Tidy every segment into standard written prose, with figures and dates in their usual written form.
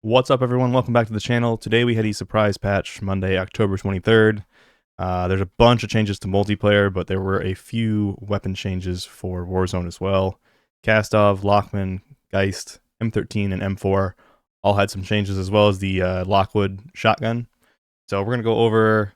What's up, everyone? Welcome back to the channel. Today we had a surprise patch, Monday, October 23rd. There's a bunch of changes to multiplayer, but there were a few weapon changes for Warzone as well. Kastov, Lachmann, Geist, M13, and M4 all had some changes, as well as the Lockwood shotgun. So we're going to go over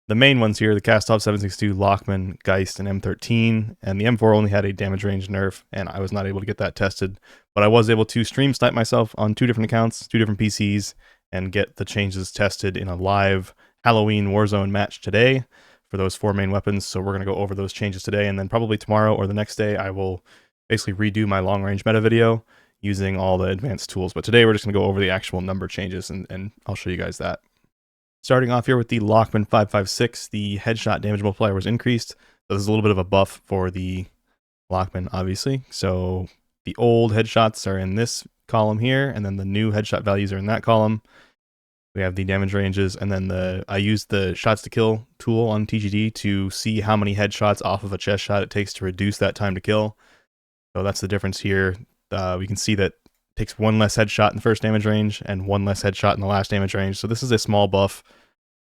the main ones here: the Kastov 7.62, Lachmann, Geist, and M13, and the M4 only had a damage range nerf, and I was not able to get that tested, but I was able to stream snipe myself on two different accounts, two different PCs, and get the changes tested in a live Halloween Warzone match today for those four main weapons. So we're going to go over those changes today, and then probably tomorrow or the next day I will basically redo my long range meta video using all the advanced tools. But today we're just going to go over the actual number changes, and I'll show you guys that. Starting off here with the Lachmann 5.56, the headshot damage multiplier was increased. So this is a little bit of a buff for the Lachmann, obviously. So the old headshots are in this column here, and then the new headshot values are in that column. We have the damage ranges, and then I used the shots to kill tool on TGD to see how many headshots off of a chest shot it takes to reduce that time to kill. So that's the difference here. We can see that it takes one less headshot in the first damage range and one less headshot in the last damage range. So this is a small buff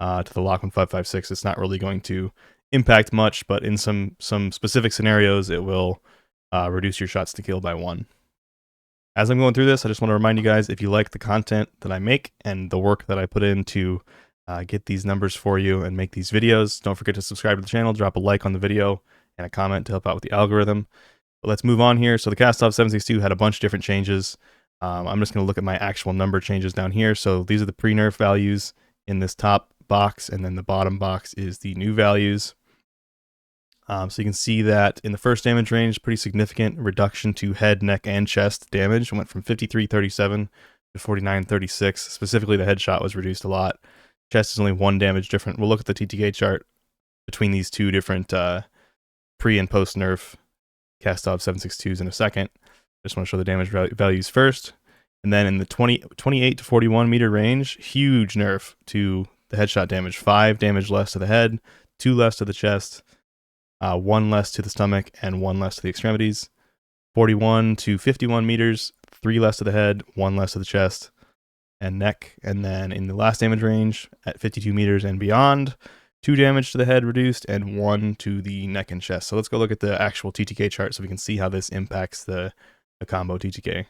to the Lachmann 5.56. It's not really going to impact much, but in some specific scenarios, it will reduce your shots to kill by one. As I'm going through this, I just want to remind you guys, if you like the content that I make and the work that I put in to get these numbers for you and make these videos, don't forget to subscribe to the channel, drop a like on the video, and a comment to help out with the algorithm. But let's move on here. So the Kastov 7.62 had a bunch of different changes. I'm just going to look at my actual number changes down here. So these are the pre-nerf values in this top box, and then the bottom box is the new values. So you can see that in the first damage range, pretty significant reduction to head, neck, and chest damage. It went from 53.37 to 49.36. Specifically, the headshot was reduced a lot. Chest is only one damage different. We'll look at the TTK chart between these two different pre and post nerf Kastov 7.62s in a second. Just want to show the damage values first. And then in the 28 to 41 meter range, huge nerf to the headshot damage. 5 damage less to the head, 2 less to the chest, 1 less to the stomach, and 1 less to the extremities. 41 to 51 meters, 3 less to the head, 1 less to the chest and neck. And then in the last damage range, at 52 meters and beyond, 2 damage to the head reduced and 1 to the neck and chest. So let's go look at the actual TTK chart so we can see how this impacts the combo TTK.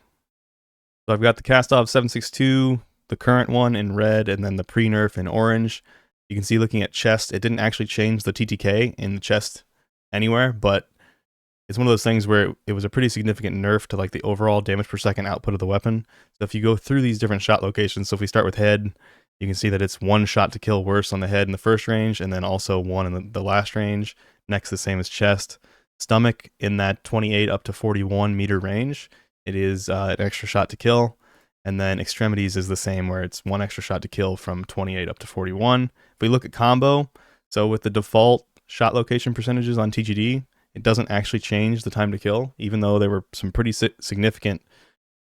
So I've got the Kastov 7.62, the current one in red, and then the pre-nerf in orange. You can see, looking at chest, it didn't actually change the TTK in the chest anywhere, but it's one of those things where it was a pretty significant nerf to like the overall damage per second output of the weapon. So if you go through these different shot locations, so if we start with head, you can see that it's 1 shot to kill worse on the head in the first range, and then also 1 in the last range. Next, the same as chest. Stomach, in that 28 up to 41 meter range, it is an extra shot to kill. And then extremities is the same, where it's 1 extra shot to kill from 28 up to 41. If we look at combo, so with the default shot location percentages on TGD, it doesn't actually change the time to kill, even though there were some pretty significant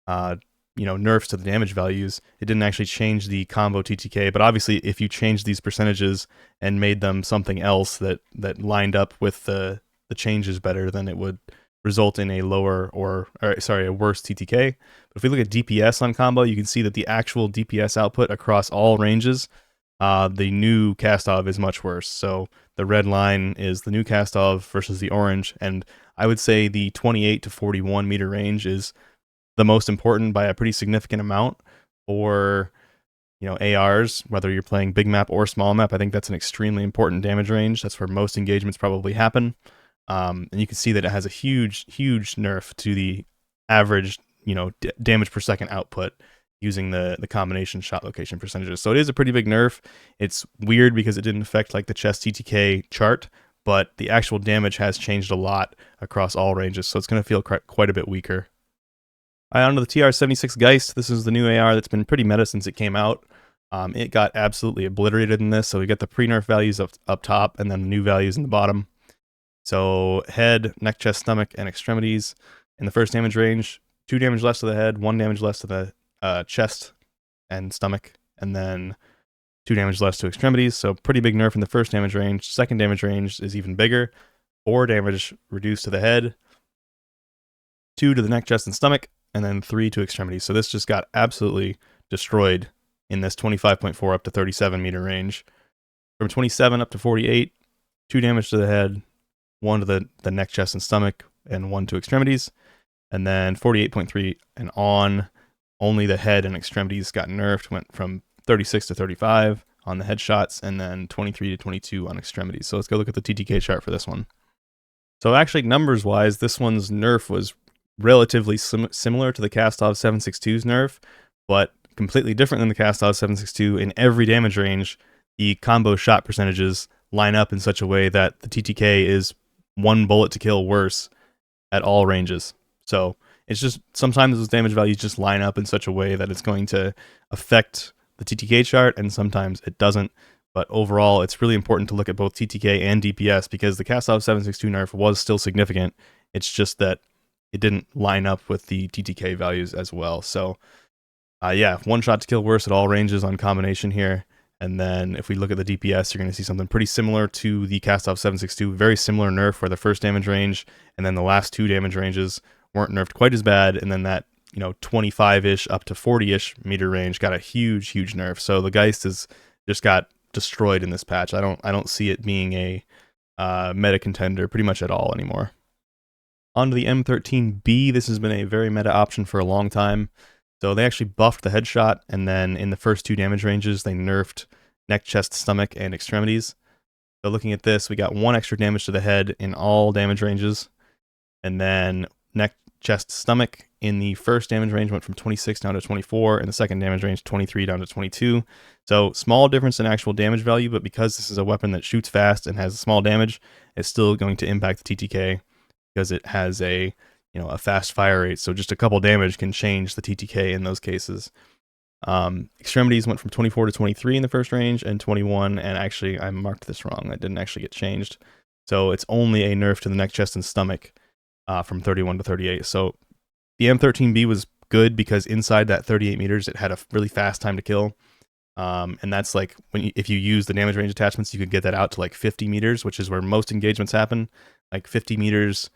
nerfs to the damage values. It didn't actually change the combo TTK, but obviously if you changed these percentages and made them something else that lined up with the changes better, then it would result in a lower a worse TTK. But if we look at DPS on combo, you can see that the actual DPS output across all ranges, the new Kastov is much worse. So the red line is the new Kastov versus the orange, and I would say the 28 to 41 meter range is the most important by a pretty significant amount for ARs, whether you're playing big map or small map. I think that's an extremely important damage range. That's where most engagements probably happen. And you can see that it has a huge nerf to the average damage per second output using the combination shot location percentages. So it is a pretty big nerf. It's weird because it didn't affect like the chest TTK chart, but the actual damage has changed a lot across all ranges, so it's going to feel quite a bit weaker. On to the TR-76 Geist. This is the new AR that's been pretty meta since it came out. It got absolutely obliterated in this, so we get the pre-nerf values up top and then the new values in the bottom. So head, neck, chest, stomach, and extremities in the first damage range, 2 damage less to the head, 1 damage less to the chest and stomach, and then 2 damage less to extremities. So pretty big nerf in the first damage range. Second damage range is even bigger. 4 damage reduced to the head, 2 to the neck, chest, and stomach, and then 3 to extremities. So this just got absolutely destroyed in this 25.4 up to 37 meter range. From 27 up to 48, 2 damage to the head, 1 to the neck, chest, and stomach, and 1 to extremities. And then 48.3 and on, only the head and extremities got nerfed, went from 36 to 35 on the headshots, and then 23 to 22 on extremities. So let's go look at the TTK chart for this one. So actually, numbers-wise, this one's nerf was relatively similar to the Kastov 762's nerf, but completely different than the Kastov 762. In every damage range, the combo shot percentages line up in such a way that the TTK is 1 bullet to kill worse at all ranges. So it's just sometimes those damage values just line up in such a way that it's going to affect the TTK chart, and sometimes it doesn't. But overall, it's really important to look at both TTK and DPS because the Kastov 762 nerf was still significant. It's just that it didn't line up with the TTK values as well. So yeah, 1 shot to kill worse at all ranges on combination here. And then if we look at the DPS, you're going to see something pretty similar to the Kastov 762. Very similar nerf where the first damage range and then the last 2 damage ranges weren't nerfed quite as bad. And then that, 25-ish up to 40-ish meter range got a huge nerf. So the Geist has just got destroyed in this patch. I don't see it being a meta contender pretty much at all anymore. On to the M13B. This has been a very meta option for a long time. So they actually buffed the headshot, and then in the first 2 damage ranges, they nerfed neck, chest, stomach, and extremities. So looking at this, we got 1 extra damage to the head in all damage ranges, and then neck, chest, stomach in the first damage range went from 26 down to 24, and the second damage range 23 down to 22. So small difference in actual damage value, but because this is a weapon that shoots fast and has small damage, it's still going to impact the TTK because it has a fast fire rate. So just a couple damage can change the TTK in those cases. Extremities went from 24 to 23 in the first range and 21, and actually I marked this wrong. That didn't actually get changed. So it's only a nerf to the neck, chest, and stomach from 31 to 38. So the M13B was good because inside that 38 meters, it had a really fast time to kill. And that's like if you use the damage range attachments, you could get that out to like 50 meters, which is where most engagements happen. Like 50 meters,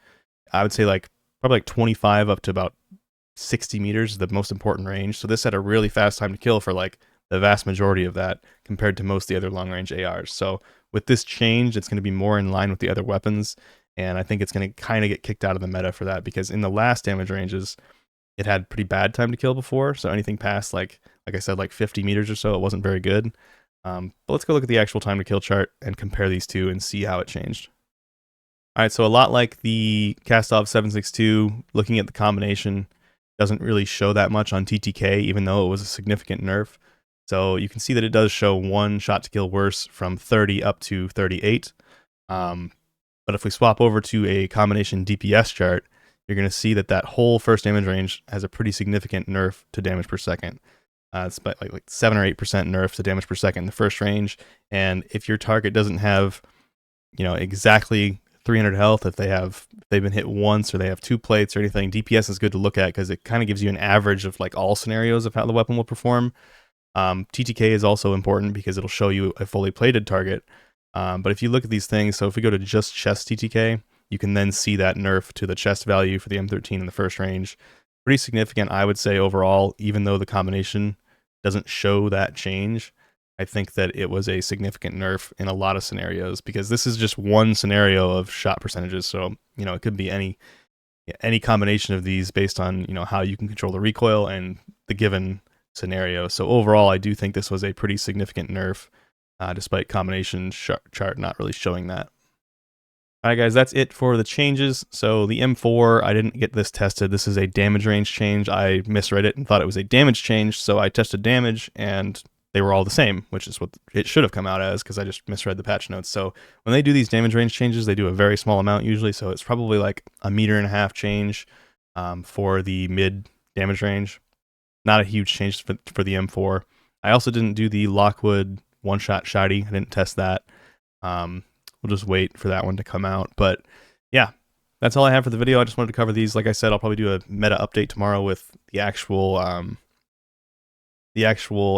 I would say probably 25 up to about 60 meters is the most important range. So this had a really fast time to kill for like the vast majority of that compared to most of the other long range ARs. So with this change, it's going to be more in line with the other weapons. And I think it's going to kind of get kicked out of the meta for that because in the last damage ranges, it had pretty bad time to kill before. So anything past like I said, like 50 meters or so, it wasn't very good. But let's go look at the actual time to kill chart and compare these two and see how it changed. All right, so a lot like the Kastov 762, looking at the combination doesn't really show that much on TTK, even though it was a significant nerf. So you can see that it does show 1 shot to kill worse from 30 up to 38. But if we swap over to a combination DPS chart, you're going to see that whole first damage range has a pretty significant nerf to damage per second. It's about like 7 or 8% nerf to damage per second in the first range. And if your target doesn't have, exactly 300 health, if they've been hit once or they have 2 plates or anything, DPS is good to look at because it kind of gives you an average of like all scenarios of how the weapon will perform. TTK is also important because it'll show you a fully plated target. But if you look at these things, so if we go to just chest TTK, you can then see that nerf to the chest value for the M13 in the first range. Pretty significant, I would say, overall, even though the combination doesn't show that change. I think that it was a significant nerf in a lot of scenarios because this is just one scenario of shot percentages. So, it could be any combination of these based on, how you can control the recoil and the given scenario. So overall, I do think this was a pretty significant nerf, despite combination chart not really showing that. All right, guys, that's it for the changes. So the M4, I didn't get this tested. This is a damage range change. I misread it and thought it was a damage change. So I tested damage and they were all the same, which is what it should have come out as because I just misread the patch notes. So when they do these damage range changes, they do a very small amount usually. So it's probably like a 1.5 meter change for the mid damage range. Not a huge change for the M4. I also didn't do the Lockwood one-shot shoddy. I didn't test that. We'll just wait for that one to come out. But yeah, that's all I have for the video. I just wanted to cover these. Like I said, I'll probably do a meta update tomorrow with the actual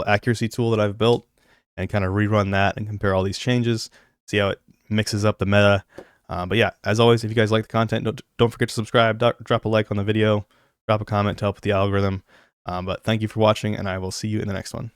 accuracy tool that I've built and kind of rerun that and compare all these changes, see how it mixes up the meta. But yeah, as always, if you guys like the content, don't forget to subscribe, drop a like on the video, drop a comment to help with the algorithm. But thank you for watching, and I will see you in the next one.